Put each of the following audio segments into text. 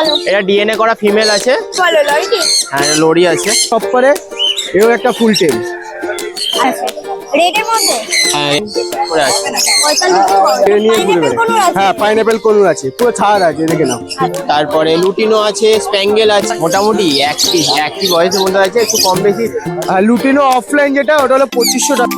বলো। এটা ডিএনএ করা ফিমেল আছে। বলো লরি। হ্যাঁ লরি আছে। সব করে এও একটা ফুল টেল। আচ্ছা রেডের মধ্যে হ্যাঁ করে আছে। 45 নিয়ে ঘুরে পাইনাপেল কোন আছে? হ্যাঁ পাইনাপেল কনুর আছে, পুরো ছাড় আছে, দেখে নাও। তারপরে লুটিনো আছে, স্প্যাঙ্গেল আছে, মোটামুটি একটি বয়সের মধ্যে আছে, একটু কম বেশি। আর লুটিনো অফলাইন যেটা ওটা হলো 2500 টাকা।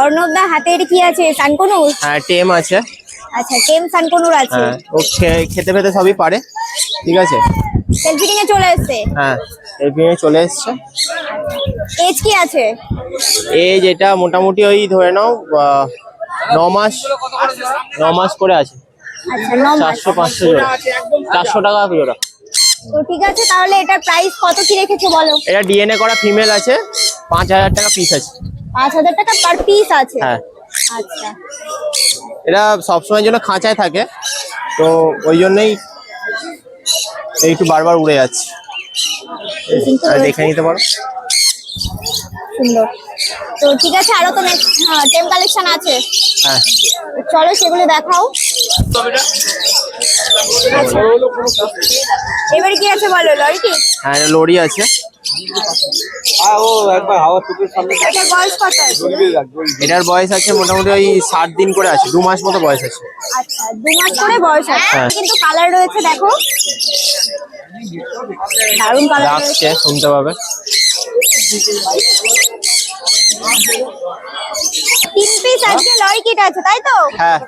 অর্ণবদা হাতে এটা কি আছে? সানকনুর। হ্যাঁ টেম আছে। আচ্ছা টেম সানকনুর আছে। হ্যাঁ ও খেতে পেতে সবই পারে, ঠিক আছে। সেলফি নিয়ে চলে এসেছে। হ্যাঁ এর চলে এসছে। এজ কি আছে? এজ এটা মোটামুটি ওই ধরে নাও 9 মাস করে আছে। আচ্ছা 9 মাস। 400-500 জোড়া, 400 টাকা জোড়া। তো ঠিক আছে, তাহলে এটার প্রাইস কত কি রেখেছো বলো? এটা ডিএনএ করা ফিমেল আছে, 5000 টাকা পিস আছে। 5000 টাকা পার পিস আছে। হ্যাঁ আচ্ছা এটা সবসময়ের জন্য খাঁচায় থাকে, তো ওই জন্যই একটু বারবার উড়ে যাচ্ছে। আর দেখে নিতে পারো। সুন্দর। তো ঠিক আছে, আরো তো নেক্সট টেম কালেকশন আছে। হ্যাঁ চলো সেগুলো দেখাও। আচ্ছা এবারে কি আছে বলো? লরিটি। হ্যাঁ এটা লরি আছে। এটার বয়স কত আছে? এটার বয়স আছে মোটামুটি ওই 60 দিন করে আছে, 2 মাস মতো বয়স আছে। আচ্ছা 2 মাস করে বয়স আছে। হ্যাঁ। কিন্তু কালার রয়েছে দেখো, দারুণ কালার ডাকছে, রয়েছে। শুনতে পাবে। 3 পিস আজকে লরি কিট আছে তাই তো? হ্যাঁ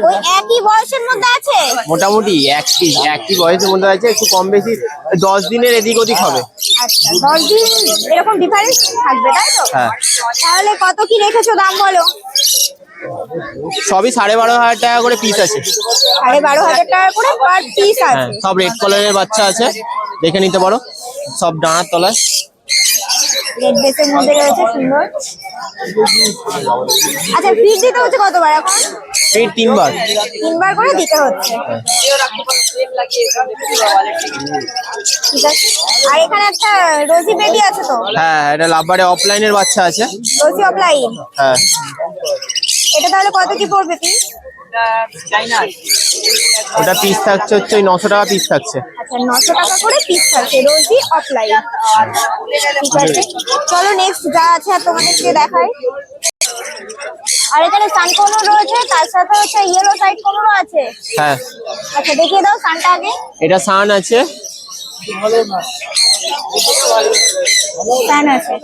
ওই একই বয়সের মধ্যে আছে? মোটামুটি একটি বয়সের মধ্যে আছে, একটু কম বেশি 10 দিনের এদিক ওদিক হবে। আচ্ছা 10 দিন এরকম ডিফারেন্স থাকবে তাই তো? হ্যাঁ তাহলে কত কি রেখেছো দাম বলো? সবই 12,500 টাকা করে পিস আছে। 12,500 টাকা করে পার পিস হ্যাঁ আছে। সব রেড কালারের বাচ্চা আছে, দেখে নিতে পারো। সব ডানার তলায়। রেড বেসের মধ্যে রয়েছে, সুন্দর। আচ্ছা ফিড দিতে হচ্ছে কতবার এখন? এই 3 বার। 3 বার করে দিতে হচ্ছে। ঠিক আছে। আর এখানে একটা রোজি বেবি আছে তো? হ্যাঁ এটা লাভবারে অফলাইনের বাচ্চা আছে। রোজি অফলাইন। হ্যাঁ এটা তাহলে কত কি পড়বে পিস? ওটা পিস থাকছে হচ্ছে ওই 900 টাকা পিস থাকছে। আচ্ছা 900 টাকা করে পিস আছে রোজি অফলাইন। ঠিক আছে, চলো নেক্সট যা আছে আর তোমাদেরকে দেখাই। আর এখানে সানকোনো রয়েছে, তার সাথে হচ্ছে ইয়েলো সাইড কোনো আছে। হ্যাঁ আচ্ছা দেখিয়ে দাও সানটা আগে। এটা সান আছে। সান আছে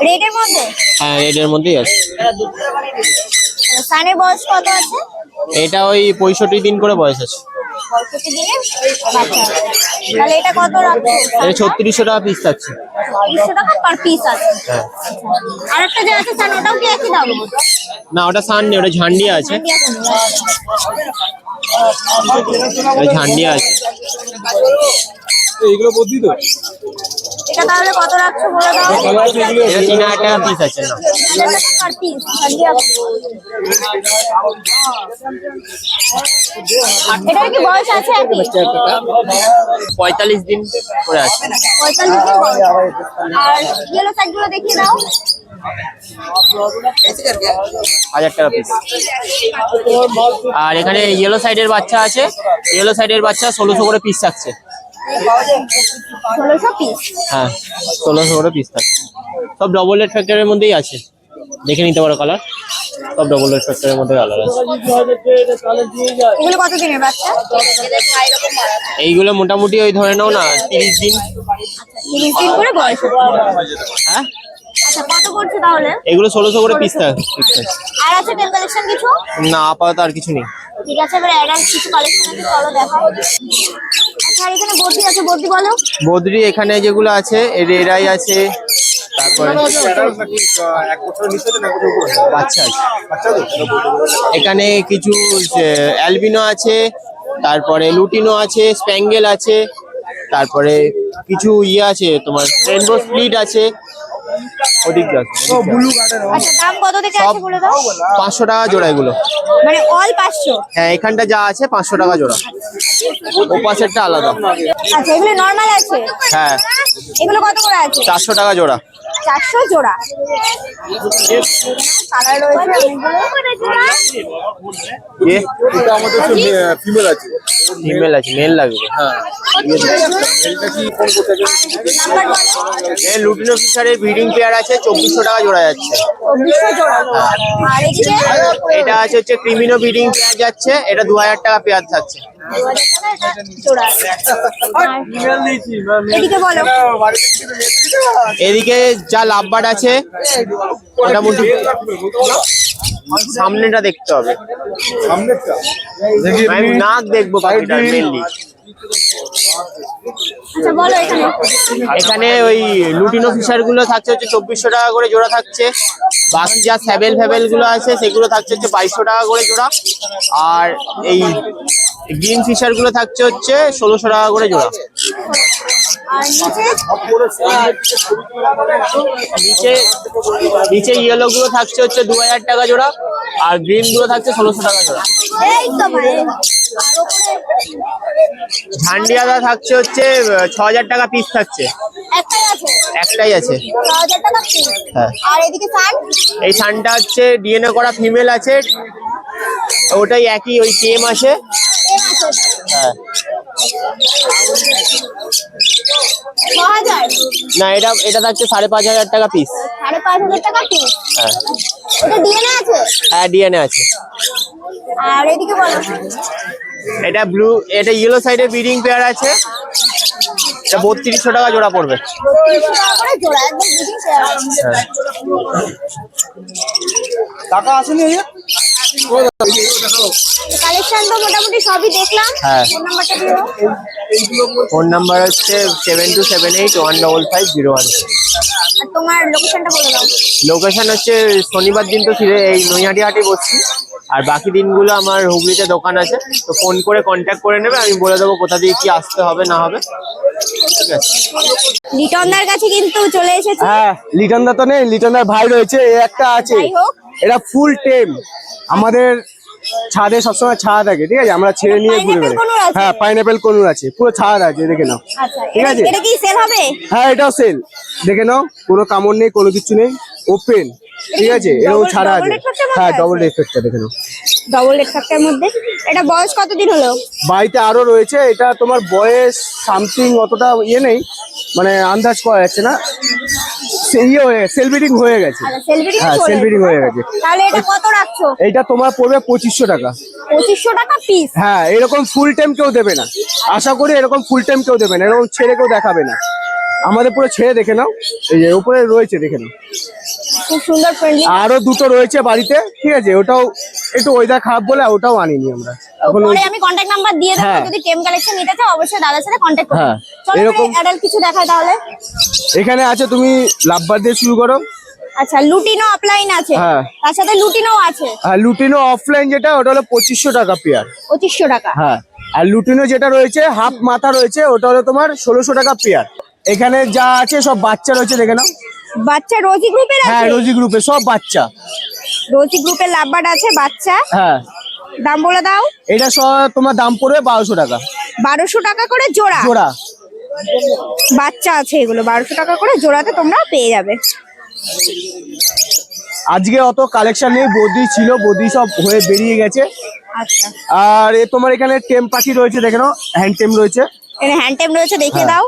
রেডের মধ্যে। হ্যাঁ রেডের মধ্যেই আছে। সানের বয়স কত আছে? এটা ওই 65 দিন করে বয়স আছে। 65 দিনের বাচ্চা। তাহলে এটা কত রাখছো? এটা 3600 টাকা পিস থাকছে। 300 টাকা পার পিস আছে। হ্যাঁ আর একটা যে আছে সান, ওটাও কি একই দাম? না ওটা সান নেই, ওটা ঝান্ডিয়া আছে। ওটা ঝান্ডিয়া আছে। এইগুলো বদলি তো। এটা তাহলে কত রাখছো বলে দাও? এটা 3000 টাকা পিস আছে। না 3000 টাকা পার পিস সান্ডিয়া। এটার কি বয়স আছে একই? 45 দিন করে আছে। 45 দিন বয়স। আর ইয়েলো সাইড গুলো দেখিয়ে দাও। 1000 টাকা পিস। আর এখানে ইয়েলো সাইডের বাচ্চা আছে, ইয়েলো সাইডের বাচ্চা 1600 করে পিস থাকছে। 1600 পিস। হ্যাঁ 1600 করে পিস থাকছে। সব ডবল রেড ফ্যাক্টরের মধ্যেই আছে, দেখে নিতে পারো কালার। সব ডবল রেড ফ্যাক্টরের মধ্যে কালার আছে। এগুলো কত দিনের বাচ্চা? এইগুলো মোটামুটি ওই ধরে নাও না 30 দিন। 30 দিন করে বয়স। হ্যাঁ আচ্ছা কত করছে তাহলে? এগুলো 1600 করে পিস থাকছে। আর আছে টেল কালেকশন কিছু? না আপাতত আর কিছু নেই। ঠিক আছে, এবার অ্যাডাল্ট কিছু কালেকশন আছে, চলো দেখাও। আচ্ছা আর এখানে বদ্রি আছে, বদ্রি বলো। বদ্রি এখানে যেগুলো আছে রেরাই আছে, তারপরে বাচ্চা আছে। এখানে কিছু অ্যালবিনো আছে, তারপরে লুটিনো আছে, স্প্যাঙ্গেল আছে, তারপরে কিছু ইয়ে আছে তোমার রেনবো স্প্লিট আছে। ওদিকে আছে। আচ্ছা দাম কত থেকে সব আছে বলে দাও? 500 টাকা জোড়া এগুলো। মানে অল 500? হ্যাঁ এখানটা যা আছে 500 টাকা জোড়া, ও পাশেরটা আলাদা। আচ্ছা এগুলো নরমাল আছে? হ্যাঁ এগুলো কত করে আছে? 400 টাকা জোড়া। 400 জোড়া। কালার রয়েছে অনেকগুলো। ये এটা আমাদের ফিমেল আছে। फीमेल আছে, মেল লাগবে। হ্যাঁ মেলটা কি কোন কোথায় নাম্বার বলো। এই লুটিনো ফিশারের ব্রিডিং পেয়ার আছে, 2400 টাকা জোড়া যাচ্ছে। 2400 জোড়া। আর এদিকে এটা আছে হচ্ছে ক্রিমিনো ব্রিডিং পেয়ার যাচ্ছে, এটা 2000 টাকা পেয়ার থাকছে। 2000 টাকা এটা জোড়া। আর এদিকে বলো। এদিকে যা লাভবার্ড আছে মোটামুটি সামনেটা দেখতে হবে, সামনেরটা দেখি আমি নাক দেখবো পাখিটার মেনলি। আচ্ছা বলো এখানে। এখানে ওই লুটিনো ফিশার গুলো থাকছে হচ্ছে 2400 টাকা করে জোড়া থাকছে। বাকি যা স্যাবেল ফ্যাবেল গুলো আছে সেগুলো থাকছে হচ্ছে 2200 টাকা করে জোড়া। আর এই গ্রিন ফিশার গুলো থাকছে হচ্ছে 1600 টাকা করে জোড়া। আর নিচে নিচে নিচে ইয়েলো গুলো থাকছে হচ্ছে 2000 টাকা জোড়া, আর গ্রিন গুলো থাকছে 1600 টাকা জোড়া। এই তো ভাই। আর ঝান্ডিয়াদা থাকছে হচ্ছে 6000 টাকা পিস থাকছে, একটাই আছে। একটাই আছে। 6000 টাকা পিস। হ্যাঁ। আর এদিকে সান। এই সানটা হচ্ছে ডিএনএ করা ফিমেল আছে, ওটাই একই ওই টেম আছে। এম আছে। হ্যাঁ 6000। না, এটা থাকছে 5500 টাকা পিস। 5500 টাকা পিস। হ্যাঁ এটা ডিএনএ আছে। হ্যাঁ ডিএনএ আছে। আর এদিকে বলো। এটা এটা ইয়েলো সাইডের ব্রিডিং পেয়ার আছে, এটা 3200 টাকা জোড়া পড়বে। 3200 টাকা করে জোড়া, একদম বুঝিং শেয়ার। হ্যাঁ টাকা আসেনি এই কালেকশন তো মোটামুটি সবই দেখলাম। হ্যাঁ। ফোন নাম্বারটা দিও। ফোন নাম্বার হচ্ছে 7278155001। আর তোমার লোকেশনটা বলে দাও। লোকেশন হচ্ছে শনিবার দিন তো ফিরে এই নৈহাটি হাটে বসছি, আর বাকি দিনগুলো আমার হুগলিতে দোকান আছে, তো ফোন করে কন্ট্যাক্ট করে নেবে, আমি বলে দেবো কোথা দিয়ে কি আসতে হবে না হবে। ঠিক আছে। লিটনদার কাছে কিন্তু চলে এসেছি। হ্যাঁ লিটনদা তো নেই, লিটনদার ভাই রয়েছে, এই একটা আছে। যাই হোক। এটা ফুল টেম, আমাদের ছাদে সবসময় ছাদ থাকে, ঠিক আছে, আমরা ছেড়ে নিয়ে ঘুরে Pineapple বেড়াই। কোনুর আছে? হ্যাঁ পাইনাপেল কোনুর আছে, পুরো ছাদ আছে, দেখে নাও। আচ্ছা ঠিক আছে। এটা কি সেল হবে? হ্যাঁ এটাও সেল, দেখে নাও, কোনো কামড় নেই, কোনো কিছু নেই, ওপেন, ঠিক আছে, এরকম ছাড়া আছে। double reflector মধ্যে হ্যাঁ আছে? ডবল রেফেক্টটা দেখে নাও। ডবল রেড ফ্যাক্টরের মধ্যে। এটা বয়স কতদিন হলো? বাড়িতে আরো রয়েছে, এটা তোমার বয়স সামথিং অতটা ইয়ে নেই, মানে আন্দাজ করা যাচ্ছে না, ইয়ে হয়ে সেল ব্রিডিং হয়ে গেছে। আচ্ছা সেল ব্রিডিং হ্যাঁ সেল ব্রিডিং হয়ে গেছে। তাহলে এটা কত রাখছো? এইটা তোমার পড়বে 2500 টাকা। 2500 টাকা পিস। হ্যাঁ এরকম ফুল টাইম কেউ দেবে না, আশা করি এরকম ফুল টাইম কেউ দেবে না, এরকম ছেড়ে কেউ দেখাবে না, আমাদের পুরো ছেড়ে দেখে নাও, এই যে উপরে রয়েছে দেখে নাও। খুব সুন্দর ফ্রেন্ডলি। আরো দুটো রয়েছে বাড়িতে, ঠিক আছে, ওটাও একটু ওয়েদার খারাপ বলে ওটাও আনিনি আমরা এখন। পরে আমি কন্টাক্ট নাম্বার দিয়ে দেবো, হ্যাঁ। যদি টেম কালেকশন নিতে চাও অবশ্যই দাদার সাথে কন্টাক্ট করো। হ্যাঁ, চলো এরকম- অ্যাডাল্ট কিছু দেখাই তাহলে। এখানে আছে, তুমি লাভবার দিয়ে শুরু করো। আচ্ছা লুটিনো অফলাইন আছে, হ্যাঁ। তার সাথে লুটিনো আছে। আর লুটিনো অফলাইন যেটা, ওটা হলো 2500 টাকা পেয়ার। 2500 টাকা। হ্যাঁ আর লুটিনো যেটা রয়েছে হাফ মাথা রয়েছে, ওটা হলো তোমার 1600 টাকা পেয়ার। এখানে যা আছে সব বাচ্চা রয়েছে, দেখে নাও। বাচ্চা রোজি গ্রুপের হ্যাঁ আছে? রোজি গ্রুপে সব বাচ্চা। রোজি গ্রুপের লাভবার্ড আছে বাচ্চা। হ্যাঁ দাম বলে দাও। এটা সব তোমার দাম পড়বে 1200 টাকা 1200 টাকা করে জোড়া। জোড়া। বাচ্চা আছে এগুলো 1200 টাকা করে জোড়াতে তোমরা পেয়ে যাবে। আজকে অত কালেকশন নেই, বদি ছিল, বদি সব হয়ে বেরিয়ে গেছে। আচ্ছা আর তোমার এখানে টেম পাখি রয়েছে, দেখে নাও, হ্যান্ড টেম রয়েছে। এখানে হ্যান্ড টেম রয়েছে, দেখিয়ে হ্যাঁ। দাও।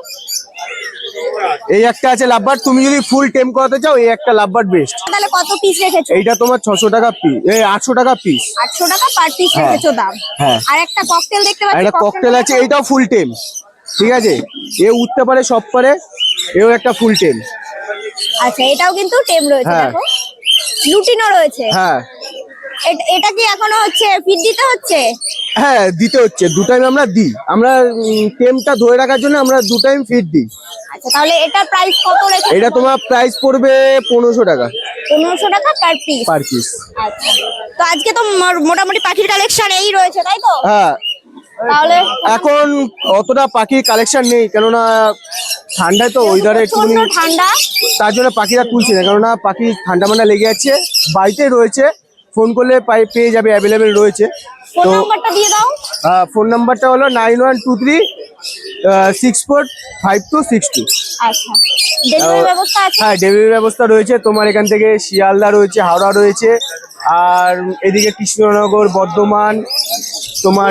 এই একটা আছে লাভবার, তুমি যদি ফুল টেম করাতে চাও এই একটা লাভবার বেস্ট। তাহলে কত পিস রেখেছো? এইটা তোমার 600 টাকা পিস, এই 800 টাকা পিস। 800 টাকা পার পিস হ্যাঁ। রেখেছো দাম। হ্যাঁ। আর একটা ককটেল দেখতে আর পাচ্ছি, একটা ককটেল আছে, এইটাও ফুল টেম, ঠিক আছে, এ উঠতে পারে, সব পারে, এও একটা ফুল টেম। আচ্ছা এটাও কিন্তু টেম রয়েছে, হ্যাঁ। দেখো লুটিনো রয়েছে। হ্যাঁ এটা কি এখনো হচ্ছে ফিড দিতে হচ্ছে? হ্যাঁ দিতে হচ্ছে, 2 টাইম আমরা দিই, আমরা টেমটা ধরে রাখার জন্য আমরা 2 টাইম ফিড দিই। আচ্ছা তাহলে এটার প্রাইস কত রেখেছো? এটা তোমার প্রাইস পড়বে 1500 টাকা 1500 টাকা পার পিস। Per piece. আচ্ছা তো আজকে তো মোটামুটি পাখির কালেকশন এই রয়েছে তাই তো? হ্যাঁ তাহলে এখন অতটা পাখির কালেকশন নেই, কেননা ঠান্ডায় তো ওয়েদারে একটু, প্রচন্ড ঠান্ডা। তার জন্য পাখিরা তুলছে না, কেননা পাখি ঠান্ডা মান্ডা লেগে যাচ্ছে। বাড়িতে রয়েছে, ফোন করলে পেয়ে যাবে, অ্যাভেলেবেল রয়েছে। ফোন তো নাম্বারটা দিয়ে দাও। ফোন নাম্বারটা হলো 9123 645262। আচ্ছা, ডেলিভারি ব্যবস্থা আছে? হ্যাঁ, ডেলিভারি ব্যবস্থা রয়েছে। তোমার এখান থেকে শিয়ালদা রয়েছে, হাওড়া রয়েছে, আর এদিকে কৃষ্ণনগর, বর্ধমান, তোমার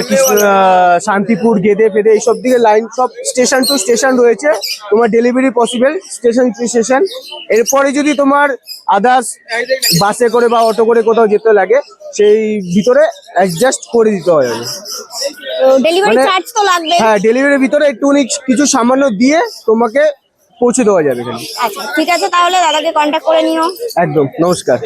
শান্তিপুর, গেদে ফেদে এইসব দিকে লাইন, সব স্টেশন টু স্টেশন রয়েছে। তোমার delivery possible station two station. এরপরে যদি তোমার আদার্স বাসে করে বা অটো করে কোথাও যেতে লাগে, সেই ভিতরে অ্যাডজাস্ট করে দিতে হয়। তো ডেলিভারি মানে- চার্জ তো লাগবে। হ্যাঁ, ডেলিভারির ভিতরে একটুখানি কিছু সামান্য দিয়ে তোমাকে পৌঁছে দেওয়া যাবে এখানে। আচ্ছা ঠিক আছে, তাহলে দাদাকে কন্ট্যাক্ট করে নিও। একদম, নমস্কার।